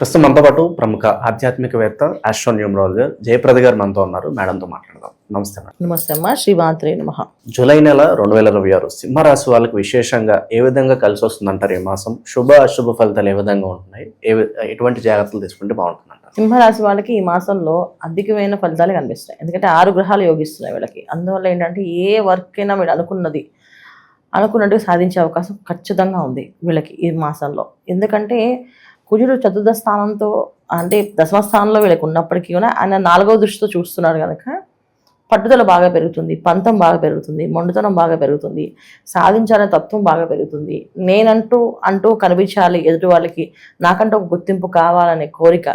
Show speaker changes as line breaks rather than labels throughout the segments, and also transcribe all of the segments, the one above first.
ప్రస్తుతం మనతో పాటు ప్రముఖ ఆధ్యాత్మికవేత్త ఆస్ట్రోన్యూమరాలజర్ జయప్రద గారు మనతో ఉన్నారు. మేడంతో మాట్లాడదాం. నమస్తే మేడం.
నమస్తే అమ్మా. శ్రీమాత్రే నమః.
జూలై నెల 2026 సింహరాశి వాళ్ళకి విశేషంగా ఏ విధంగా కలిసి వస్తుందంటారు? ఈ మాసం శుభ అశుభ ఫలితాలు ఏ విధంగా ఉంటున్నాయి? ఎటువంటి జాగ్రత్తలు తీసుకుంటే బాగుంటుందంటారు?
సింహరాశి వాళ్ళకి ఈ మాసంలో అధికమైన ఫలితాలు కనిపిస్తాయి. ఎందుకంటే 6 గ్రహాలు యోగిస్తున్నాయి వీళ్ళకి. అందువల్ల ఏంటంటే ఏ వర్క్ అయినా వీళ్ళు అనుకున్నట్టుగా సాధించే అవకాశం ఖచ్చితంగా ఉంది వీళ్ళకి ఈ మాసంలో. ఎందుకంటే కుజుడు చతుర్థ స్థానంతో అంటే దశమ స్థానంలో వీళ్ళకి ఉన్నప్పటికీ కూడా ఆయన 4వ దృష్టితో చూస్తున్నారు కనుక పట్టుదల బాగా పెరుగుతుంది, పంతం బాగా పెరుగుతుంది, మొండితనం బాగా పెరుగుతుంది, సాధించాలనే తత్వం బాగా పెరుగుతుంది. అంటూ కనిపించాలి ఎదుటి వాళ్ళకి, నాకంటూ ఒక గుర్తింపు కావాలనే కోరిక,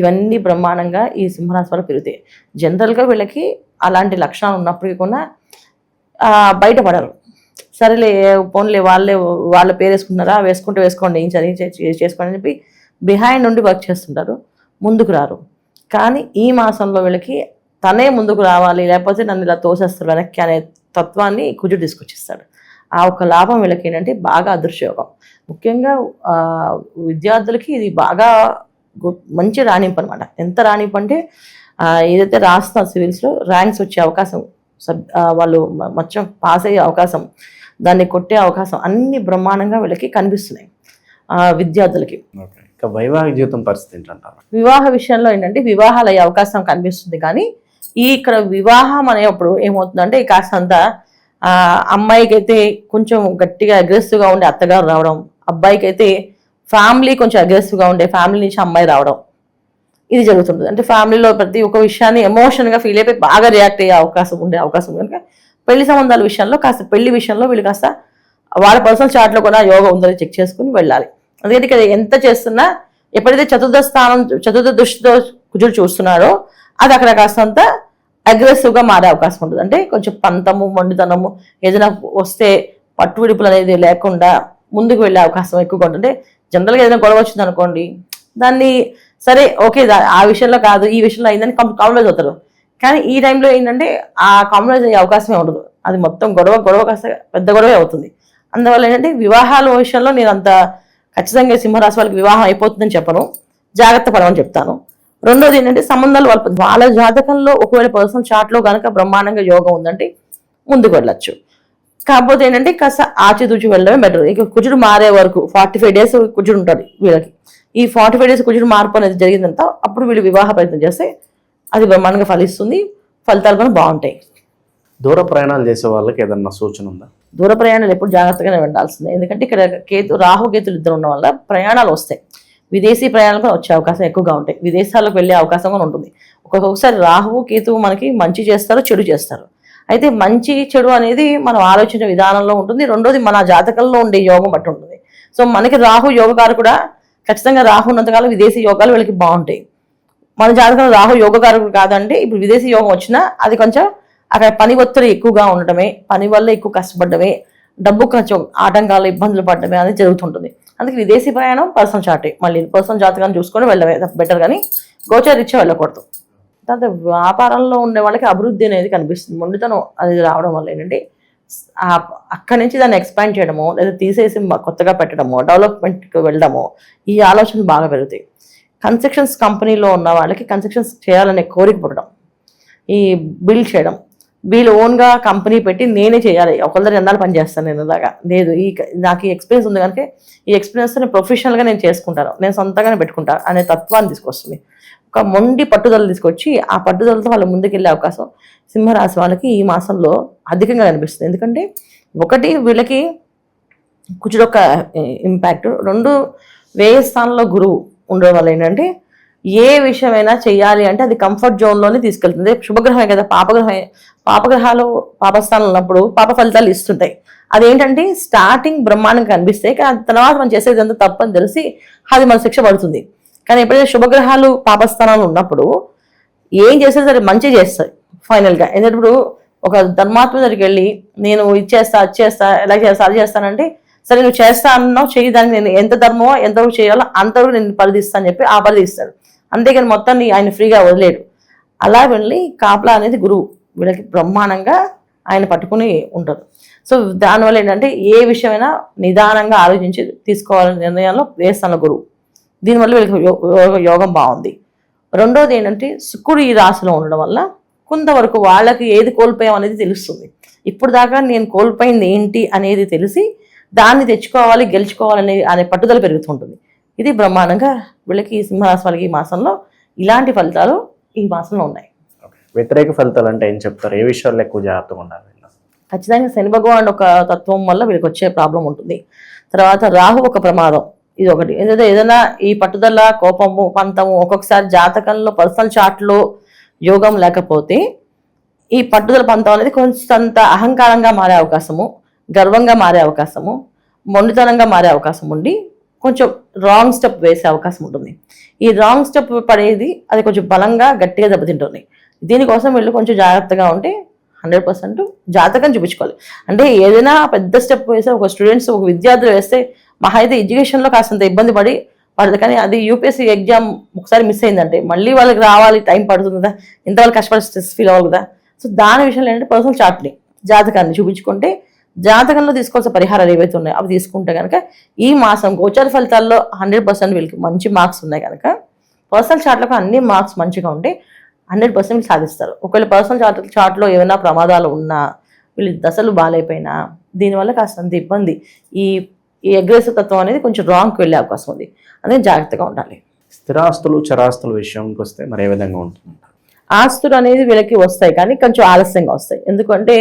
ఇవన్నీ బ్రహ్మాండంగా ఈ సింహరాశి వల్ల పెరుగుతాయి. జనరల్గా వీళ్ళకి అలాంటి లక్షణాలు ఉన్నప్పటికీ కూడా బయటపడరు. సరేలే పోన్లే వాళ్ళ పేరు వేసుకుంటున్నారా, వేసుకోండి, ఏం చేసుకోండి అని చెప్పి బిహైండ్ నుండి వర్క్ చేస్తుంటారు, ముందుకు రారు. కానీ ఈ మాసంలో వీళ్ళకి తనే ముందుకు రావాలి, లేకపోతే నన్ను ఇలా తోసేస్తారు వెనక్కి అనే తత్వాన్ని కుజుడు తీసుకొచ్చిస్తాడు. ఆ ఒక్క లాభం వీళ్ళకి ఏంటంటే బాగా అదృష్టయోగం. ముఖ్యంగా విద్యార్థులకి ఇది బాగా మంచి రాణింపు అనమాట. ఎంత రాణింపు అంటే ఏదైతే రాస్తున్న సివిల్స్లో ర్యాంక్స్ వచ్చే అవకాశం, వాళ్ళు మొత్తం పాస్ అయ్యే అవకాశం, దాన్ని కొట్టే అవకాశం అన్ని బ్రహ్మాండంగా వీళ్ళకి కనిపిస్తున్నాయి విద్యార్థులకి.
వైవాహిక జీవితం పరిస్థితి ఏంటంటారు?
వివాహ విషయంలో ఏంటంటే వివాహాలు అయ్యే అవకాశం కనిపిస్తుంది. కానీ ఇక్కడ వివాహం అనేప్పుడు ఏమవుతుందంటే కాస్తంత అమ్మాయికి అయితే కొంచెం గట్టిగా అగ్రెసివ్గా ఉండే అత్తగారు రావడం, అబ్బాయికి అయితే ఫ్యామిలీ కొంచెం అగ్రెసివ్గా ఉండే ఫ్యామిలీ నుంచి అమ్మాయి రావడం, ఇది జరుగుతుంటుంది. అంటే ఫ్యామిలీలో ప్రతి ఒక్క విషయాన్ని ఎమోషన్గా ఫీల్ అయిపోయి బాగా రియాక్ట్ అయ్యే అవకాశం కనుక పెళ్లి సంబంధాల విషయంలో పెళ్లి విషయంలో వీళ్ళు కాస్త వాళ్ళ పర్సనల్ చార్ట్లో కూడా యోగా ఉందని చెక్ చేసుకుని వెళ్ళాలి. అందుకని ఇక్కడ ఎంత చేస్తున్నా ఎప్పుడైతే చతుర్థ దృష్టితో కుజుడు చూస్తున్నారో అది అక్కడ కాస్తంత అగ్రెసివ్గా మారే అవకాశం ఉంటుంది. అంటే కొంచెం పంతము, మొండితనము, ఏదైనా వస్తే పట్టు విడుపులు అనేది లేకుండా ముందుకు వెళ్ళే అవకాశం ఎక్కువగా ఉంటుంది. జనరల్గా ఏదైనా గొడవ వచ్చింది అనుకోండి, దాన్ని సరే ఓకే ఆ విషయంలో కాదు ఈ విషయంలో అయిందని కాంప్రమైజ్ అవుతారు. కానీ ఈ టైంలో ఏంటంటే ఆ కాంప్రమైజ్ అయ్యే అవకాశమే ఉండదు. అది మొత్తం గొడవ కాస్త పెద్ద గొడవే అవుతుంది. అందువల్ల ఏంటంటే వివాహాల విషయంలో నేను అంత ఖచ్చితంగా సింహరాశి వాళ్ళకి వివాహం అయిపోతుందని చెప్పను, జాగ్రత్త పడమని చెప్తాను. రెండోది ఏంటంటే సంబంధాలు వాళ్ళ జాతకంలో ఒకవేళ పర్సనల్ చార్ట్లో కనుక బ్రహ్మాండంగా యోగం ఉందంటే ముందుకు వెళ్ళచ్చు. కాకపోతే ఏంటంటే కాస్త ఆచితూచి వెళ్ళడమే బెటర్. ఇక కుజుడు మారే వరకు 45 days కుజుడు ఉంటుంది వీళ్ళకి. ఈ 45 days కుజుడు మార్పు అనేది జరిగిందంతా అప్పుడు వీళ్ళు వివాహ ప్రయత్నం చేస్తే అది బ్రహ్మాండంగా ఫలిస్తుంది, ఫలితాలు కూడా బాగుంటాయి.
దూర ప్రయాణాలు చేసే వాళ్ళకి ఏదన్నా సూచన ఉందా?
దూర ప్రయాణాలు ఎప్పుడు జాగ్రత్తగానే వెళ్ళాల్సిందే. ఎందుకంటే ఇక్కడ రాహుకేతులు ఇద్దరు ఉండడం వల్ల ప్రయాణాలు వస్తాయి. విదేశీ ప్రయాణాలు కూడా వచ్చే అవకాశం ఎక్కువగా ఉంటాయి. విదేశాలకు వెళ్ళే అవకాశం కూడా ఉంటుంది. ఒక్కొక్కసారి రాహువు కేతువు మనకి మంచి చేస్తారు, చెడు చేస్తారు. అయితే మంచి చెడు అనేది మనం ఆలోచించే విధానంలో ఉంటుంది. రెండోది మన జాతకంలో ఉండే యోగం బట్టి ఉంటుంది. సో మనకి రాహు యోగకారు కూడా ఖచ్చితంగా రాహు ఉన్నంతకాలం విదేశీ యోగాలు వీళ్ళకి బాగుంటాయి. మన జాతకంలో రాహు యోగకారకుడు కాదంటే ఇప్పుడు విదేశీ యోగం వచ్చినా అది కొంచెం అక్కడ పని ఒత్తిడి ఎక్కువగా ఉండటమే, పని వల్ల ఎక్కువ కష్టపడమే, డబ్బు కొంచెం ఆటంకాలు ఇబ్బందులు పడటమే అనేది జరుగుతుంటుంది. అందుకే విదేశీ ప్రయాణం పర్సనల్ చార్టే, మళ్ళీ పర్సనల్ జాతకాన్ని చూసుకొని వెళ్ళడమే బెటర్. కానీ గోచరీత్యా వెళ్ళకూడదు. తర్వాత వ్యాపారంలో ఉండే వాళ్ళకి అభివృద్ధి అనేది కనిపిస్తుంది. మొండితనం అనేది రావడం వల్ల ఏంటంటే అక్కడి నుంచి దాన్ని ఎక్స్పాండ్ చేయడమో లేదా తీసేసి కొత్తగా పెట్టడమో డెవలప్మెంట్కి వెళ్ళడమో ఈ ఆలోచనలు బాగా పెరుగుతాయి. కన్స్ట్రక్షన్స్ కంపెనీలో ఉన్న వాళ్ళకి కన్స్ట్రక్షన్స్ చేయాలనే కోరిక పుట్టడం, ఈ బిల్డ్ చేయడం, వీళ్ళు ఓన్గా కంపెనీ పెట్టి నేనే చేయాలి, ఒకళ్ళ ఎన్నాళ్ళు పని చేస్తాను నేను ఇలాగా లేదు, నాకు ఈ ఎక్స్పీరియన్స్ ఉంది కనుక ఈ ఎక్స్పీరియన్స్ నేను ప్రొఫెషనల్గా నేను చేసుకుంటాను, నేను సొంతంగానే పెట్టుకుంటాను అనే తత్వాన్ని తీసుకొస్తుంది. ఒక మొండి పట్టుదల తీసుకొచ్చి ఆ పట్టుదలతో వాళ్ళు ముందుకెళ్ళే అవకాశం సింహరాశి వాళ్ళకి ఈ మాసంలో అధికంగా కనిపిస్తుంది. ఎందుకంటే ఒకటి వీళ్ళకి కుజుడు యొక్క ఇంపాక్ట్, రెండు వ్యయ స్థానంలో గురువు ఉండడం వల్ల ఏంటంటే ఏ విషయమైనా చేయాలి అంటే అది కంఫర్ట్ జోన్లోనే తీసుకెళ్తుంది. శుభగ్రహమే కదా, పాపగ్రహాలు పాపస్థానంలో ఉన్నప్పుడు పాప ఫలితాలు ఇస్తుంటాయి. అదేంటంటే స్టార్టింగ్ బ్రహ్మాండంగా కనిపిస్తాయి, కానీ తర్వాత మనం చేసేది అంతా తప్పని తెలిసి అది మన శిక్ష పడుతుంది. కానీ ఎప్పుడైతే శుభగ్రహాలు పాపస్థానాలు ఉన్నప్పుడు ఏం చేస్తే సరే మంచి చేస్తాయి ఫైనల్గా. ఎందుకంటే ఇప్పుడు ఒక ధర్మాత్మ దగ్గరికి వెళ్ళి నేను ఇది చేస్తా, అది చేస్తా, ఎలా చేస్తా, అది చేస్తానంటే సరే నువ్వు చేస్తా అన్నావు, చెయ్యి, దానికి నేను ఎంత ధర్మమో ఎంతవరకు చేయాలో అంతవరకు నేను పరిధిస్తాను అని చెప్పి ఆ పరిధి ఇస్తాడు. అంతేకాని మొత్తాన్ని ఆయన ఫ్రీగా వదిలేడు. అలా వెళ్ళి కాపలా అనేది గురువు వీళ్ళకి బ్రహ్మాండంగా ఆయన పట్టుకుని ఉంటారు. సో దానివల్ల ఏంటంటే ఏ విషయమైనా నిదానంగా ఆలోచించి తీసుకోవాలనే నిర్ణయాల్లో వేస్తాను గురువు. దీనివల్ల వీళ్ళకి యోగం బాగుంది. రెండోది ఏంటంటే శుక్రుడు ఈ రాశిలో ఉండడం వల్ల కొంతవరకు వాళ్ళకి ఏది కోల్పోయాం అనేది తెలుస్తుంది. ఇప్పుడు దాకా నేను కోల్పోయింది ఏంటి అనేది తెలిసి దాన్ని తెచ్చుకోవాలి, గెలుచుకోవాలనే అనే పట్టుదల పెరుగుతుంటుంది. ఇది బ్రహ్మాండంగా వీళ్ళకి సింహరాశి వాళ్ళకి ఈ మాసంలో ఇలాంటి ఫలితాలు ఈ మాసంలో ఉన్నాయి.
వ్యతిరేక ఫలితాలు అంటే ఏం చెప్తారు? ఏ విషయాల్లో ఎక్కువ జాగ్రత్తగా ఉండాలి?
ఖచ్చితంగా శని భగవాన్ ఒక తత్వం వల్ల వీళ్ళకి వచ్చే ప్రాబ్లం ఉంటుంది. తర్వాత రాహు ఒక ప్రమాదం, ఇది ఒకటి. ఏదైనా ఈ పట్టుదల, కోపము, పంతము ఒక్కొక్కసారి జాతకంలో పర్సనల్ చార్ట్లో యోగం లేకపోతే ఈ పట్టుదల పంతం అనేది కొంచెంత అహంకారంగా మారే అవకాశము, గర్వంగా మారే అవకాశము, మొండితనంగా మారే అవకాశం ఉండి కొంచెం రాంగ్ స్టెప్ వేసే అవకాశం ఉంటుంది. ఈ రాంగ్ స్టెప్ పడేది అది కొంచెం బలంగా గట్టిగా దెబ్బతింటుంది. దీనికోసం వీళ్ళు కొంచెం జాగ్రత్తగా ఉంటే 100% జాతకం చూపించుకోవాలి. అంటే ఏదైనా పెద్ద స్టెప్ వేస్తే ఒక స్టూడెంట్స్, ఒక విద్యార్థులు వేస్తే మహా అయితే ఎడ్యుకేషన్లో కాస్తంత ఇబ్బంది పడి పడుతుంది. కానీ అది యూపీఎస్సీ ఎగ్జామ్ ఒకసారి మిస్ అయిందంటే మళ్ళీ వాళ్ళకి రావాలి, టైం పడుతుంది కదా, ఇంతవరకు కష్టపడి స్ట్రెస్ ఫీల్ అవ్వాలి కదా. సో దాని విషయంలో ఏంటంటే పర్సనల్ చార్ట్ని, జాతకాన్ని చూపించుకుంటే జాతకంలో తీసుకోవాల్సిన పరిహారాలు ఏవైతే ఉన్నాయో అవి తీసుకుంటే కనుక ఈ మాసం గోచార ఫలితాల్లో 100% వీళ్ళకి మంచి మార్క్స్ ఉన్నాయి కనుక పర్సనల్ చార్ట్లకు అన్ని మార్క్స్ మంచిగా ఉంటే 100% సాధిస్తారు. ఒకవేళ పర్సనల్ చార్ట్లో ఏమైనా ప్రమాదాలు ఉన్నా, వీళ్ళు దశలు బాగాలేకపోయినా దీనివల్ల కాస్తంత ఇబ్బంది, ఈ అగ్రెసివ్ తత్వం అనేది కొంచెం రాంగ్కి వెళ్ళే అవకాశం ఉంది. అందుకే జాగ్రత్తగా ఉండాలి.
స్థిరాస్తులు, చరాస్తుల విషయానికి వస్తే మరి ఏ విధంగా ఉంటుంది?
ఆస్తులు అనేది వీళ్ళకి వస్తాయి కానీ కొంచెం ఆలస్యంగా వస్తాయి. ఎందుకంటే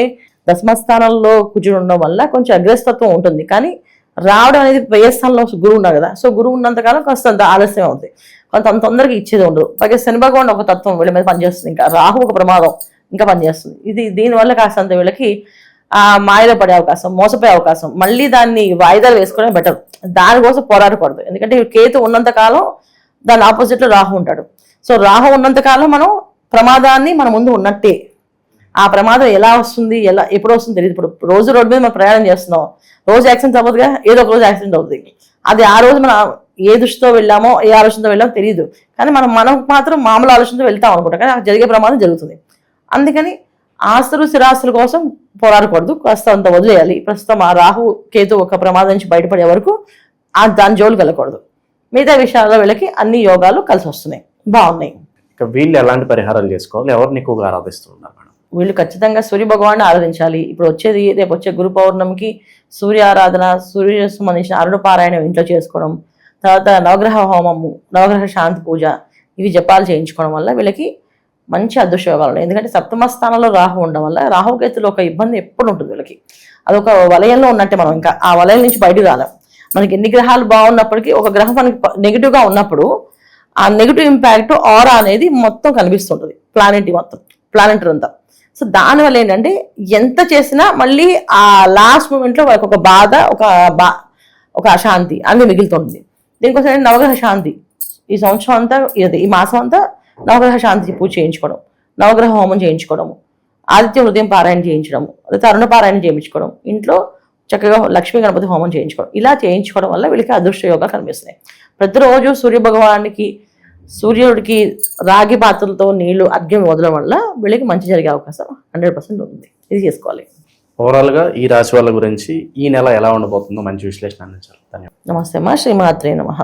దశమస్థానంలో కుజుడు ఉండడం వల్ల కొంచెం అగ్రస్తత్వం ఉంటుంది. కానీ రావడం అనేది వ్యయస్థానంలో గురువు ఉన్నారు కదా, సో గురువు ఉన్నంతకాలం కాస్తంత ఆలస్యం అవుతుంది. కొంత తొందరగా ఇచ్చేది ఉండదు. పైగా శని భగవాన్ ఒక తత్వం వీళ్ళ మీద పనిచేస్తుంది, ఇంకా రాహు ఒక ప్రమాదం ఇంకా పనిచేస్తుంది. దీనివల్ల కాస్తంత వీళ్ళకి మాయలో పడే అవకాశం, మోసపోయే అవకాశం, మళ్ళీ దాన్ని వాయిదాలు వేసుకోవడం బెటర్. దానికోసం పోరాడకూడదు. ఎందుకంటే కేతు ఉన్నంతకాలం దాని ఆపోజిట్లో రాహు ఉంటాడు. సో రాహు ఉన్నంతకాలం మనం ప్రమాదాన్ని మన ముందు ఉన్నట్టే. ఆ ప్రమాదం ఎలా వస్తుంది, ఎప్పుడు వస్తుందో తెలియదు. ఇప్పుడు రోజు రోడ్డు మీద మనం ప్రయాణం చేస్తున్నాం, రోజు యాక్సిడెంట్ అవ్వదుగా, ఏదో ఒక రోజు యాక్సిడెంట్ అవుతుంది. అది ఆ రోజు మనం ఏ దృష్టితో వెళ్ళామో, ఏ ఆలోచనతో వెళ్ళామో తెలియదు. కానీ మనం మాత్రం మామూలు ఆలోచనతో వెళ్తాం అనుకుంటాం, కానీ జరిగే ప్రమాదం జరుగుతుంది. అందుకని ఆస్తులు, స్థిరాస్తుల కోసం పోరాడకూడదు, కాస్త అంత వదిలేయాలి. ప్రస్తుతం ఆ రాహు కేతు ఒక ప్రమాదం నుంచి బయటపడే వరకు దాని జోలికి వెళ్ళకూడదు. మిగతా విషయాల్లో వీళ్ళకి అన్ని యోగాలు కలిసి వస్తున్నాయి, బాగున్నాయి.
ఇక వీళ్ళు ఎలాంటి పరిహారాలు చేసుకోవాలి? ఎవరిని ఎక్కువగా ఆరాధిస్తున్నారు మేడం?
వీళ్ళు ఖచ్చితంగా సూర్య భగవాన్ని ఆరాధించాలి. ఇప్పుడు రేపు వచ్చే గురు పౌర్ణమికి సూర్య ఆరాధన, సూర్య సంబంధించిన అరుణ పారాయణం ఇంట్లో చేసుకోవడం, తర్వాత నవగ్రహ హోమము, నవగ్రహ శాంతి పూజ, ఇవి జపాలు చేయించుకోవడం వల్ల వీళ్ళకి మంచి అదృష్ట యోగాలు ఉన్నాయి. ఎందుకంటే సప్తమ స్థానంలో రాహు ఉండడం వల్ల రాహుకేతులు ఒక ఇబ్బంది ఎప్పుడు ఉంటుంది వీళ్ళకి. అదొక వలయంలో ఉన్నట్టే. మనం ఇంకా ఆ వలయం నుంచి బయటకు రాలేం. మనకి ఎన్ని గ్రహాలు బాగున్నప్పటికీ ఒక గ్రహం మనకి నెగిటివ్గా ఉన్నప్పుడు ఆ నెగిటివ్ ఇంపాక్ట్ ఆరా అనేది మొత్తం కనిపిస్తుంటుంది, ప్లానెటరీ అంతా. సో దానివల్ల ఏంటంటే ఎంత చేసినా మళ్ళీ ఆ లాస్ట్ మూమెంట్లో వాళ్ళకి ఒక బాధ, ఒక అశాంతి అన్ని మిగులుతుంటుంది. దీనికోసం నవగ్రహ శాంతి ఈ సంవత్సరం అంతా, ఈ మాసం అంతా నవగ్రహ శాంతి పూజ చేయించుకోవడం, నవగ్రహ హోమం చేయించుకోవడము, ఆదిత్య హృదయం పారాయణ చేయించడము, లేదా అరుణ పారాయణ చేయించుకోవడం, ఇంట్లో చక్కగా లక్ష్మీ గణపతి హోమం చేయించుకోవడం, ఇలా చేయించుకోవడం వల్ల వీళ్ళకి అదృష్ట యోగా కనిపిస్తున్నాయి. ప్రతిరోజు సూర్య భగవానికి, సూర్యుడికి రాగి పాత్రలతో నీళ్లు అర్ఘ్యం వదలడం వల్ల వీళ్ళకి మంచి జరిగే అవకాశం 100% ఉంది. ఇది చేసుకోవాలి.
ఓవరాల్గా ఈ రాశి వాళ్ళ గురించి ఈ నెల ఎలా ఉండబోతుందో మంచి విశ్లేషణ అందించారు. ధన్యవాదాలు.
నమస్తే అమ్మా. శ్రీమాత్రే నమః.